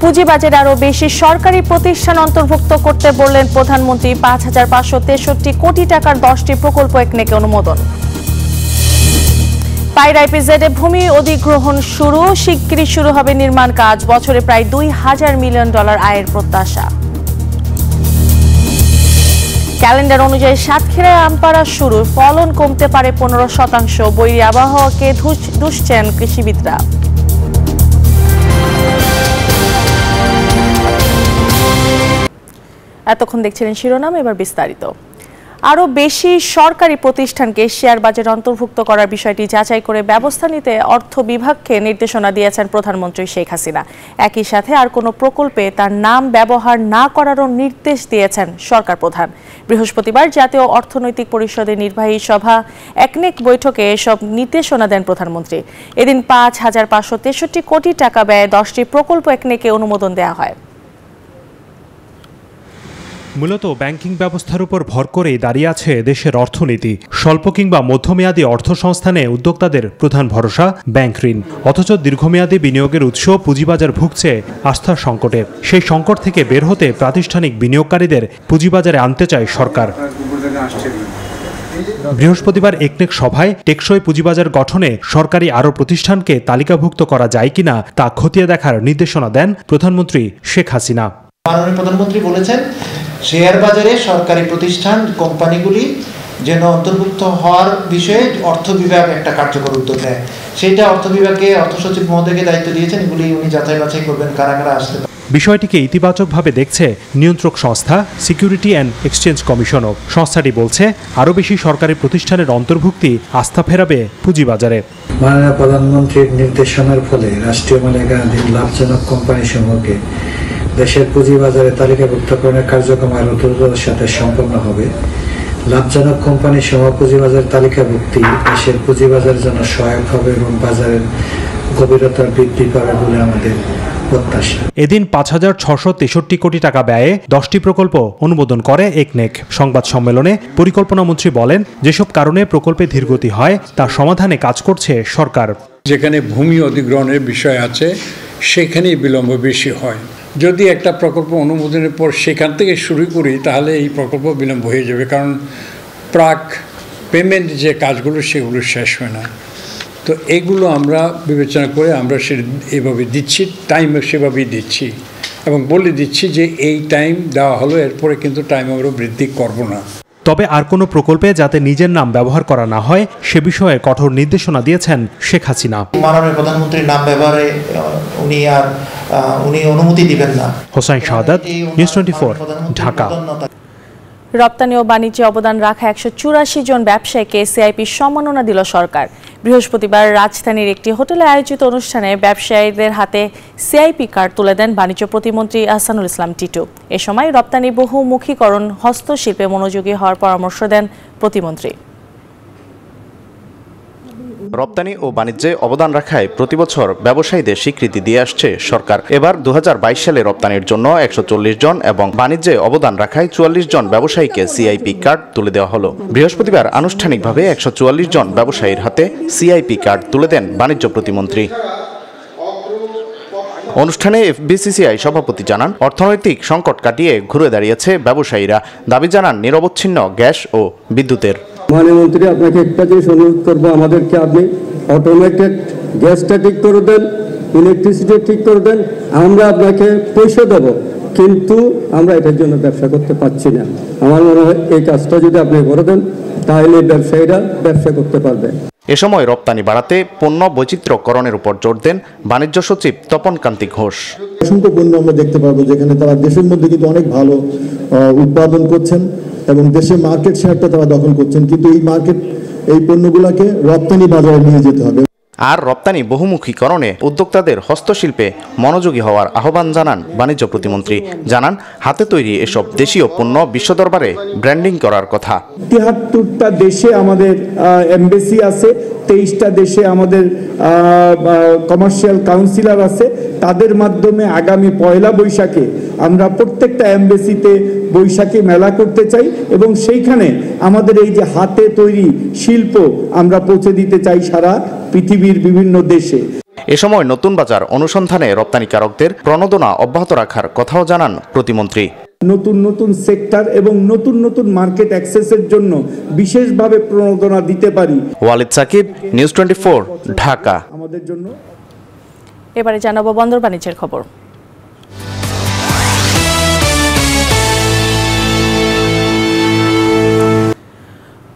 পুঁজিবাজারে আরও বেশি সরকারি প্রতিষ্ঠান অন্তর্ভুক্ত করতে বললেন প্রধানমন্ত্রী। ৫,৫৬৩ কোটি টাকার 10টি প্রকল্প একনেকে অনুমোদন। পায়রা ইপিজেডে ভূমি অধিগ্রহণ শুরু, শিগগিরই শুরু হবে নির্মাণ কাজ। বছরে প্রায় $2,000 মিলিয়ন আয়ের প্রত্যাশা। ক্যালেন্ডার অনুযায়ী সাতক্ষীরায় আম পাড়া শুরু, ফলন কমতে পারে 15%। বৈরী আবহাওয়াকে দুষছেন কৃষিবিদরা। এতক্ষণ দেখছিলেন শিরোনাম, এবার বিস্তারিত। আরও বেশি সরকারি প্রতিষ্ঠানকে শেয়ার বাজারে অন্তর্ভুক্ত করার বিষয়টি যাচাই করে ব্যবস্থা নিতে অর্থ বিভাগকে নির্দেশনা দিয়েছেন প্রধানমন্ত্রী শেখ হাসিনা। একই সাথে আর কোনো প্রকল্পে তার নাম ব্যবহার না করারও নির্দেশ দিয়েছেন সরকার প্রধান। বৃহস্পতিবার জাতীয় অর্থনৈতিক পরিষদের নির্বাহী সভা একনেক বৈঠকে এসব নির্দেশনা দেন প্রধানমন্ত্রী। এদিন ৫,৫৬৩ কোটি টাকা ব্যয়ে 10টি প্রকল্প একনেকে অনুমোদন দেওয়া হয়। মূলত ব্যাংকিং ব্যবস্থার উপর ভর করেই দাঁড়িয়ে আছে দেশের অর্থনীতি। স্বল্প কিংবা মধ্যমেয়াদী অর্থসংস্থানে উদ্যোক্তাদের প্রধান ভরসা ব্যাংক ঋণ, অথচ দীর্ঘমেয়াদী বিনিয়োগের উৎস পুঁজিবাজার ভুগছে আস্থার সংকটে। সেই সংকট থেকে বের হতে প্রাতিষ্ঠানিক বিনিয়োগকারীদের পুঁজিবাজারে আনতে চায় সরকার। বৃহস্পতিবার একনেক সভায় টেকসই পুঁজিবাজার গঠনে সরকারি আরও প্রতিষ্ঠানকে তালিকাভুক্ত করা যায় কিনা তা খতিয়ে দেখার নির্দেশনা দেন প্রধানমন্ত্রী শেখ হাসিনা। মাননীয় প্রধানমন্ত্রী বলেছেন, শেয়ার বাজারে সরকারি প্রতিষ্ঠান কোম্পানিগুলি যেন অন্তর্ভুক্ত হওয়ার বিষয়ে অর্থ বিভাগ একটা কার্যকর উদ্যোগ নেয়। সেটা অর্থ বিভাগকে অর্থ সচিব মহোদয়কে দায়িত্ব দিয়েছেন। এগুলি উনি যাচাই বাছাই করবেন কারা কারা আসতে। বিষয়টিকে ইতিবাচকভাবে দেখছে নিয়ন্ত্রক সংস্থা সিকিউরিটি অ্যান্ড এক্সচেঞ্জ কমিশনও। সংস্থাটি বলছে, আরও বেশি সরকারি প্রতিষ্ঠানের অন্তর্ভুক্তি আস্থা ফেরাবে পুঁজিবাজারে। মাননীয় প্রধানমন্ত্রীর নির্দেশনার ফলে রাষ্ট্রীয় মালিকানাধীন লাভজনক কোম্পানিসমূহকে দেশের পুঁজিবাজারে তালিকাভুক্তকরণের কার্যক্রম আরও দ্রুততার সাথে সম্পন্ন হবে। লাভজনক কোম্পানি সহ পুঁজিবাজার তালিকাভুক্তি দেশের পুঁজিবাজারের জন্য সহায়ক হবে এবং বাজারের গভীরতা বৃদ্ধি পাবে বলে আমাদের প্রত্যাশা। এদিন ৫,৬৬৩ কোটি টাকা ব্যয়ে 10টি প্রকল্প অনুমোদন করে একনেক। সংবাদ সম্মেলনে পরিকল্পনামন্ত্রী বলেন, যেসব কারণে প্রকল্পে ধীরগতি হয় তা সমাধানে কাজ করছে সরকার। যেখানে ভূমি অধিগ্রহণের বিষয় আছে সেখানেই বিলম্ব বেশি হয়। যদি একটা প্রকল্প অনুমোদনের পর সেখান থেকে শুরু করি তাহলে এই প্রকল্প বিলম্ব হয়ে যাবে, কারণ প্রাক পেমেন্ট যে কাজগুলো সেগুলো শেষ হয় না। তো এগুলো আমরা বিবেচনা করে আমরা এভাবে দিচ্ছি, টাইম সেভাবেই দিচ্ছি এবং বলে দিচ্ছি যে এই টাইম দেওয়া হলো, এরপরে কিন্তু টাইম আমরা বৃদ্ধি করব না। তবে আর কোনো প্রকল্পে যাতে নিজের নাম ব্যবহার করা না হয় সে বিষয়ে কঠোর নির্দেশনা দিয়েছেন শেখ হাসিনা। মাননীয় প্রধানমন্ত্রীর নাম ব্যবহারে উনি অনুমতি দিবেন না। হোসাইন শাহাদাত, নিউজ 24, ঢাকা। রপ্তানি ও বাণিজ্যে অবদান রাখা 184 জন ব্যবসায়ীকে সিআইপি সম্মাননা দিল সরকার। বৃহস্পতিবার রাজধানীর একটি হোটেলে আয়োজিত অনুষ্ঠানে ব্যবসায়ীদের হাতে সিআইপি কার্ড তুলে দেন বাণিজ্য প্রতিমন্ত্রী আহসানুল ইসলাম টিটু। এ সময় রপ্তানি বহুমুখীকরণ, হস্তশিল্পে মনোযোগী হওয়ার পরামর্শ দেন প্রতিমন্ত্রী। রপ্তানি ও বাণিজ্যে অবদান রাখায় প্রতিবছর ব্যবসায়ীদের স্বীকৃতি দিয়ে আসছে সরকার। এবার 2022 সালে রপ্তানির জন্য 140 জন এবং বাণিজ্যে অবদান রাখায় 44 জন ব্যবসায়ীকে সিআইপি কার্ড তুলে দেওয়া হলো। বৃহস্পতিবার আনুষ্ঠানিকভাবে 144 জন ব্যবসায়ীর হাতে সিআইপি কার্ড তুলে দেন বাণিজ্য প্রতিমন্ত্রী। অনুষ্ঠানে এফবিসিসিআই সভাপতি জানান, অর্থনৈতিক সংকট কাটিয়ে ঘুরে দাঁড়িয়েছে ব্যবসায়ীরা। দাবি জানান নিরবচ্ছিন্ন গ্যাস ও বিদ্যুতের। মাননীয় মন্ত্রী, আপনাকে একটা জিনিস অনুরোধ করবো, আমাদেরকে আপনি অটোমেটেড গ্যাসটা ঠিক করে দেন, ইলেকট্রিসিটি ঠিক করে দেন, আমরা আপনাকে পয়সা দেবো, কিন্তু আমরা এটার জন্য ব্যবসা করতে পারছি না। আমার মনে হয় এই কাজটা যদি আপনি করে দেন তাহলে ব্যবসায়ীরা ব্যবসা করতে পারবে। এ সময় রপ্তানি বাড়াতে পণ্য বৈচিত্র্যকরণের উপর জোর দেন বাণিজ্য সচিব তপন কান্তি ঘোষ। অসংখ্য পণ্য আমরা দেখতে পাবো যেখানে তারা দেশের মধ্যে কিন্তু অনেক ভালো উৎপাদন করছেন এবং দেশের মার্কেট শেয়ারটা তারা দখল করছেন, কিন্তু এই পণ্যগুলোকে রপ্তানি বাজারে নিয়ে যেতে হবে। আর রপ্তানি বহুমুখীকরণে উদ্যোক্তাদের হস্তশিল্পে মনোযোগী হওয়ার আহ্বান জানান বাণিজ্য প্রতিমন্ত্রী। জানান, হাতে তৈরি এসব দেশীয় পণ্য বিশ্ব দরবারে ব্র্যান্ডিং করার কথা। 73টা দেশে আমাদের এমবেসি আছে, 23টা দেশে আমাদের কমার্শিয়াল কাউন্সিলর আছে। তাদের মাধ্যমে আগামী 1 বৈশাখে আমরা প্রত্যেকটা এমবেসিতে বৈশাখী মেলা করতে চাই এবং সেইখানে আমাদের এই যে হাতে তৈরি শিল্প আমরা পৌঁছে দিতে চাই সারা পৃথিবীর বিভিন্ন দেশে। এ সময় নতুন বাজার অনুসন্ধানে রপ্তানিকারকদের প্রণোদনা অব্যাহত রাখার কথাও জানান প্রতিমন্ত্রী। নতুন নতুন সেক্টর এবং নতুন নতুন মার্কেট অ্যাক্সেসের জন্য বিশেষভাবে প্রণোদনা দিতে পারি। ওয়ালিদ সাকিব, নিউজ 24, ঢাকা। আমাদের জন্য এবারে জানাবো বন্দর বাণিজ্যের খবর।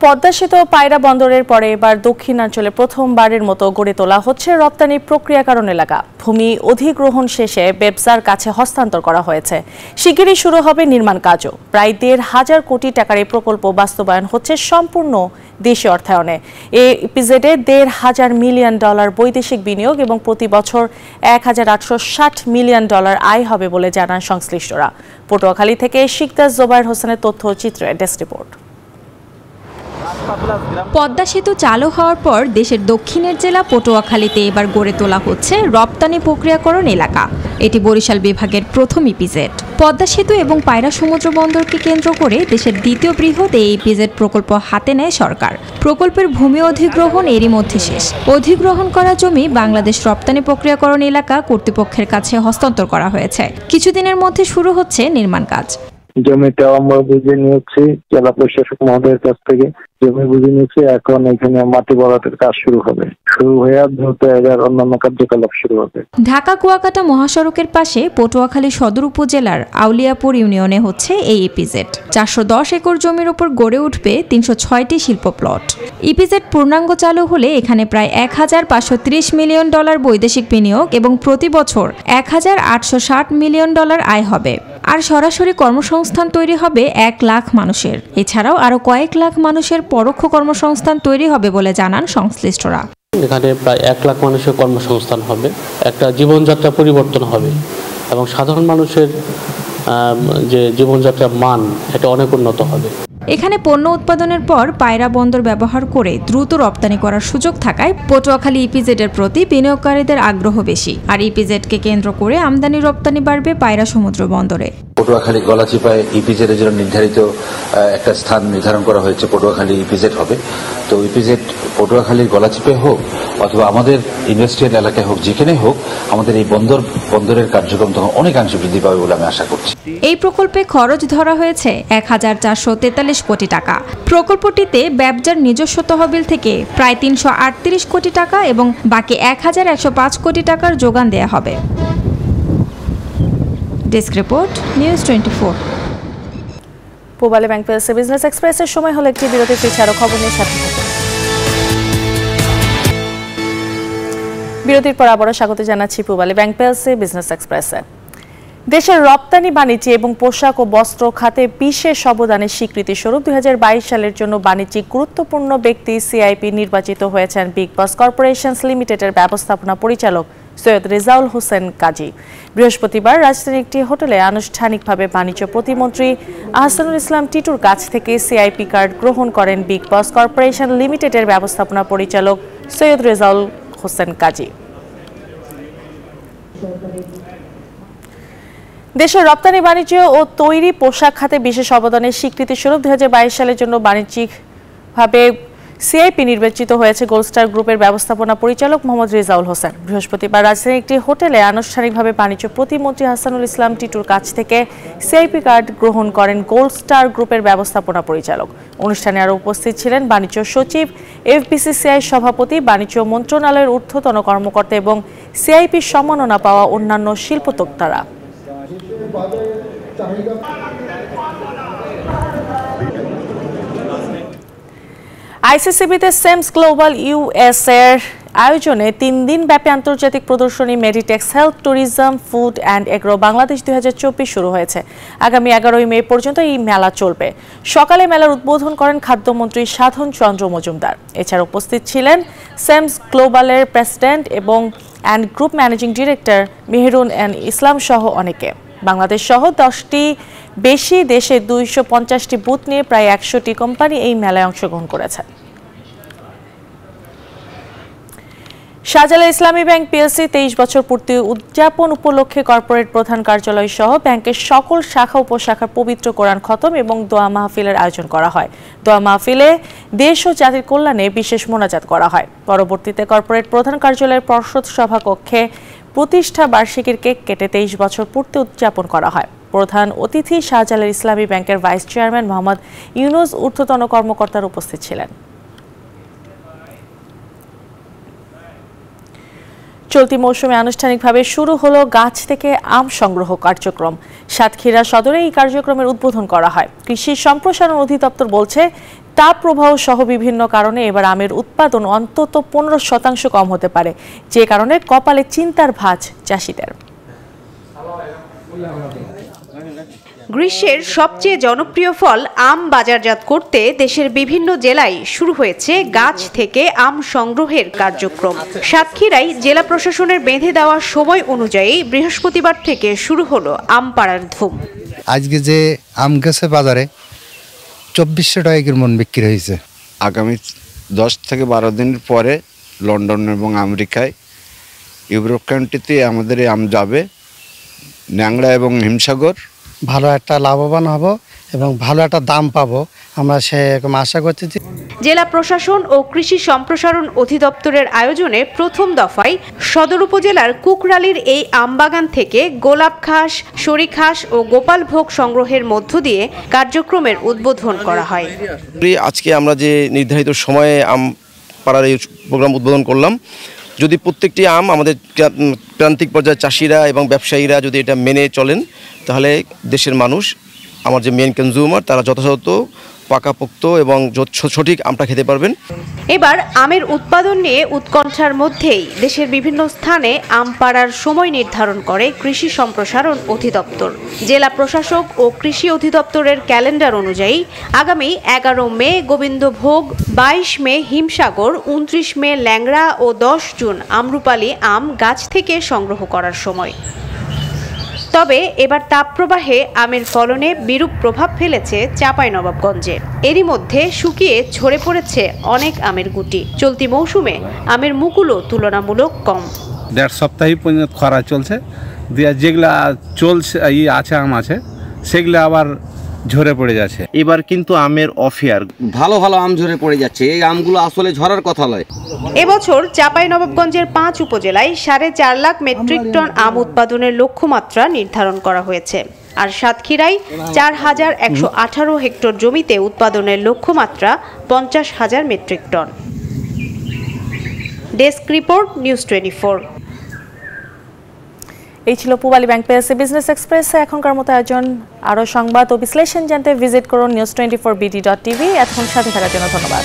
পদ্মা সেতু পায়রা বন্দরের পরে এবার দক্ষিণাঞ্চলে প্রথমবারের মতো গড়ে তোলা হচ্ছে রপ্তানি প্রক্রিয়াকরণ এলাকা। ভূমি অধিগ্রহণ শেষে ব্যবসার কাছে হস্তান্তর করা হয়েছে। শিগগিরই শুরু হবে নির্মাণ কাজও। প্রায় 1,500 কোটি টাকার এই প্রকল্প বাস্তবায়ন হচ্ছে সম্পূর্ণ দেশীয় অর্থায়নে। এই ইপিজেডে $1,500 মিলিয়ন বৈদেশিক বিনিয়োগ এবং প্রতি বছর $1,860 মিলিয়ন আয় হবে বলে জানান সংশ্লিষ্টরা। পটুয়াখালী থেকে শিকদার জোবায়ের হোসেনের তথ্যচিত্রে ডেস্ক রিপোর্ট। পদ্মা সেতু চালু হওয়ার পর দেশের দক্ষিণের জেলা পটুয়াখালীতে এবার গড়ে তোলা হচ্ছে রপ্তানি প্রক্রিয়াকরণ এলাকা। এটি বরিশাল বিভাগের প্রথম ইপিজেড। পদ্মা সেতু এবং পায়রা সমুদ্র বন্দরকে কেন্দ্র করে দেশের দ্বিতীয় বৃহৎ এই ইপিজেড প্রকল্প হাতে নেয় সরকার। প্রকল্পের ভূমি অধিগ্রহণ এরই মধ্যে শেষ। অধিগ্রহণ করা জমি বাংলাদেশ রপ্তানি প্রক্রিয়াকরণ এলাকা কর্তৃপক্ষের কাছে হস্তান্তর করা হয়েছে। কিছুদিনের মধ্যে শুরু হচ্ছে নির্মাণ কাজ। জমিটা আমরা বুঝে নিয়েছি জেলা প্রশাসক মহোদয়ের কাছ থেকে, জমি বুঝে নিয়েছি। এখন এখানে মাটি ভরাটের কাজ শুরু হবে, শুরু হয়ে দ্রুত এবার অন্যান্য কার্যকলাপ শুরু হবে। ঢাকা কুয়াকাটা মহাসড়কের পাশে পটুয়াখালী সদর উপজেলার আউলিয়াপুর ইউনিয়নে হচ্ছে এই ইপিজেড। 410 একর জমির উপর গড়ে উঠবে 306টি শিল্প প্লট। ইপিজেড পূর্ণাঙ্গ চালু হলে এখানে প্রায় $1,530 মিলিয়ন বৈদেশিক বিনিয়োগ এবং প্রতি বছর $1,860 মিলিয়ন আয় হবে। আর সরাসরি কর্মসংস্থান তৈরি হবে 1 লাখ মানুষের। এছাড়াও আরো কয়েক লাখ মানুষের পরোক্ষ কর্মসংস্থান তৈরি হবে বলে জানান সংশ্লিষ্টরা। এখানে প্রায় 1 লাখ মানুষের কর্মসংস্থান হবে, একটা জীবনযাত্রা পরিবর্তন হবে এবং সাধারণ মানুষের যে জীবনযাত্রার মান এটা অনেক উন্নত হবে। এখানে পণ্য উৎপাদনের পর পায়রা বন্দর ব্যবহার করে দ্রুত রপ্তানি করার সুযোগ থাকায় পটুয়াখালী ইপিজেডের প্রতি বিনিয়োগকারীদের আগ্রহ বেশি। আর ইপিজেডকে কেন্দ্র করে আমদানি রপ্তানি বাড়বে পায়রা সমুদ্র বন্দরে। পটুয়াখালী গলাচিপায় ইপিজেডের জন্য নির্ধারিত একটা স্থান নির্ধারণ করা হয়েছে, পটুয়াখালী ইপিজেড হবে। তো ইপিজেড পটুয়াখালীর গলাচিপায় হোক অথবা আমাদের ইন্ডাস্ট্রিয়াল এলাকায় হোক, যেখানে হোক, আমাদের এই বন্দরের কার্যক্রম তখন অনেকাংশে বৃদ্ধি পাবে বলে আমি আশা করছি। এই প্রকল্পে খরচ ধরা হয়েছে 1,443 কোটি টাকা। প্রকল্পটিতে ব্যবসার নিজস্ব তহবিল থেকে প্রায় 338 কোটি টাকা এবং বাকি 1,105 কোটি টাকার যোগান দেয়া হবে। Desk report, news 24। Pubali bank প্লাসে বিজনেস এক্সপ্রেসের সময় হলো একটি বিরতির পিছে আরো খবর নিয়ে সাথে থাকুন। বিরতির পর আবারও স্বাগত জানাচ্ছি পূবালী ব্যাংক প্লাসে বিজনেস এক্সপ্রেসে। দেশের রপ্তানি বাণিজ্য এবং পোশাক ও বস্ত্র খাতে বিশেষ অবদানের স্বীকৃতি স্বরূপ 2022 সালের জন্য বাণিজ্যিক গুরুত্বপূর্ণ ব্যক্তি সিআইপি নির্বাচিত হয়েছেন বিগ বস কর্পোরেশনস লিমিটেডের ব্যবস্থাপনা পরিচালক সৈয়দ রেজাউল হোসেন কাজী। বৃহস্পতিবার রাজধানীর একটি হোটেলে আনুষ্ঠানিকভাবে বাণিজ্য প্রতিমন্ত্রী আহসানুল ইসলাম টিটুর কাছ থেকে সিআইপি কার্ড গ্রহণ করেন বিগ বস কর্পোরেশন লিমিটেডের ব্যবস্থাপনা পরিচালক সৈয়দ রেজাউল হোসেন কাজী। দেশের রপ্তানি বাণিজ্য ও তৈরি পোশাক খাতে বিশেষ অবদানের স্বীকৃতি স্বরূপ 2022 সালের জন্য বাণিজ্যিকভাবে সিআইপি নির্বাচিত হয়েছে গোল্ডস্টার গ্রুপের ব্যবস্থাপনা পরিচালক মোহাম্মদ রেজাউল হোসেন। বৃহস্পতিবার রাজধানীর একটি হোটেলে আনুষ্ঠানিকভাবে বাণিজ্য প্রতিমন্ত্রী আহসানুল ইসলাম টিটুর কাছ থেকে সিআইপি কার্ড গ্রহণ করেন গোল্ডস্টার গ্রুপের ব্যবস্থাপনা পরিচালক। অনুষ্ঠানে আরও উপস্থিত ছিলেন বাণিজ্য সচিব, এফবিসিসিআই সভাপতি, বাণিজ্য মন্ত্রণালয়ের ঊর্ধ্বতন কর্মকর্তা এবং সিআইপি সম্মাননা পাওয়া অন্যান্য শিল্পোদ্যোক্তারা। আইসিসিবিতে সেমস গ্লোবাল ইউএস এর আয়োজনে 3 দিন ব্যাপী আন্তর্জাতিক প্রদর্শনী Meditex health, tourism, food and agro Bangladesh 2024 শুরু হয়েছে। আগামী 11 মে পর্যন্ত এই মেলা চলবে। সকালে মেলার উদ্বোধন করেন খাদ্যমন্ত্রী সাধন চন্দ্র মজুমদার। এছাড়া উপস্থিত ছিলেন সেমস গ্লোবালের প্রেসিডেন্ট এবং গ্রুপ ম্যানেজিং ডিরেক্টর মেহেরুন ইসলাম সহ অনেকে। বাংলাদেশ সহ 10টি বেশি দেশে 250টি বুথ নিয়ে প্রায় 100টি কোম্পানি এই মেলায় অংশগ্রহণ করেছে। শাহজালাল ইসলামী ব্যাংক পিএলসি 23 বছর পূর্তি উদযাপন উপলক্ষে কর্পোরেট প্রধান কার্যালয় সহ ব্যাংকের সকল শাখা উপশাখার পবিত্র কোরআন খতম এবং দোয়া মাহফিলের আয়োজন করা হয়। দোয়া মাহফিলে দেশ ও জাতির কল্যাণে বিশেষ মোনাজাত করা হয়। পরবর্তীতে কর্পোরেট প্রধান কার্যালয়ের পর্ষদ সভা কক্ষে প্রতিষ্ঠা বার্ষিকীর কেক কেটে 23 বছর পূর্তি উদযাপন করা হয়। প্রধান অতিথি শাহজালাল ইসলামী ব্যাংকের ভাইস চেয়ারম্যান মোহাম্মদ ইউনুস ঊর্ধ্বতন কর্মকর্তারা উপস্থিত ছিলেন। চলতি মৌসুমে আনুষ্ঠানিকভাবে শুরু হলো গাছ থেকে আম সংগ্রহ কার্যক্রম। সাতক্ষীরা সদরে এই কার্যক্রমের উদ্বোধন করা হয়। কৃষি সম্প্রসারণ অধিদপ্তর বলছে তাপ প্রবাহ সহ বিভিন্ন কারণে এবার আমের উৎপাদন অন্তত 15% কম হতে পারে, যে কারণে কপালে চিন্তার ভাঁজ চাষিদের। গ্রীষ্মের সবচেয়ে জনপ্রিয় ফল আম বাজারজাত করতে দেশের বিভিন্ন জেলায় শুরু হয়েছে গাছ থেকে আম সংগ্রহের কার্যক্রম। সাতক্ষীরায় জেলা প্রশাসনের বেঁধে দেওয়া সময় অনুযায়ী বৃহস্পতিবার থেকে শুরু হলো আম পাড়ার ধুম। আজকে যে আম গেছে বাজারে 2400 টাকা মন বিক্রি হয়েছে। আগামী 10 থেকে 12 দিন পরে লন্ডন এবং আমেরিকায় ইউরোপ কান্ট্রিতে আমাদের আম যাবে। ন্যাংরা এবং হিমসাগর ভালো একটা লাভবান হব এবং ভালো একটা দাম পাবো, আমরা সেরকম আশা করতেছি। জেলা প্রশাসন ও কৃষি সম্প্রসারণ অধিদপ্তরের আয়োজনে প্রথম দফায় সদর উপজেলার কুকরালির এই আমবাগান থেকে গোলাপ ঘাস, সরিঘাস ও গোপাল ভোগ সংগ্রহের মধ্য দিয়ে কার্যক্রমের উদ্বোধন করা হয়। আজকে আমরা যে নির্ধারিত সময়ে আম পাড়ার এই প্রোগ্রাম উদ্বোধন করলাম, যদি প্রত্যেকটি আম আমাদের প্রান্তিক পর্যায়ের চাষিরা এবং ব্যবসায়ীরা যদি এটা মেনে চলেন, তাহলে দেশের মানুষ, আমার যে মেন কনজিউমার, তারা যথাযথ পাকাপোক্ত এবং সঠিক আমটা খেতে পারবেন। এবার আমের উৎপাদন নিয়ে উৎকণ্ঠার মধ্যেই দেশের বিভিন্ন স্থানে আম পাড়ার সময় নির্ধারণ করে কৃষি সম্প্রসারণ অধিদপ্তর। জেলা প্রশাসক ও কৃষি অধিদপ্তরের ক্যালেন্ডার অনুযায়ী আগামী 11 মে গোবিন্দভোগ, 22 মে হিমসাগর, 29 মে ল্যাংড়া ও 10 জুন আমরুপালি আম গাছ থেকে সংগ্রহ করার সময়। তবে এবার তাপপ্রবাহে আমের ফলনে বিরূপ প্রভাব ফেলেছে চাঁপাইনবাবগঞ্জে। এরই মধ্যে শুকিয়ে ঝরে পড়েছে অনেক আমের গুটি। চলতি মৌসুমে আমের মুকুলও তুলনামূলক কম। 1.5 সপ্তাহ পর্যন্ত খরা চলছে, যেগুলা চলছে আছে আম আছে সেগুলো আবার ঝরে পড়ে যাচ্ছে। এবার কিন্তু আমের অফিয়ার, ভালো ভালো আম ঝরে পড়ে যাচ্ছে। এই আমগুলো আসলে ঝরার কথা নয়। এবছর চাঁপাইনবাবগঞ্জের 5 উপজেলায় 4.5 লাখ মেট্রিক টন আম উৎপাদনের লক্ষ্যমাত্রা নির্ধারণ করা হয়েছে। আর সাতক্ষীরায় 4118 হেক্টর জমিতে উৎপাদনের লক্ষ্যমাত্রা 50,000 metric ton. Desk report, news 24। এই ছিল পূবালী ব্যাংক পিএলসি বিজনেস এক্সপ্রেসে এখনকার মতো আয়োজন। আরও সংবাদ ও বিশ্লেষণ জানতে ভিজিট করুন news24bd.tv। এতক্ষণ সাথে থাকার জন্য ধন্যবাদ।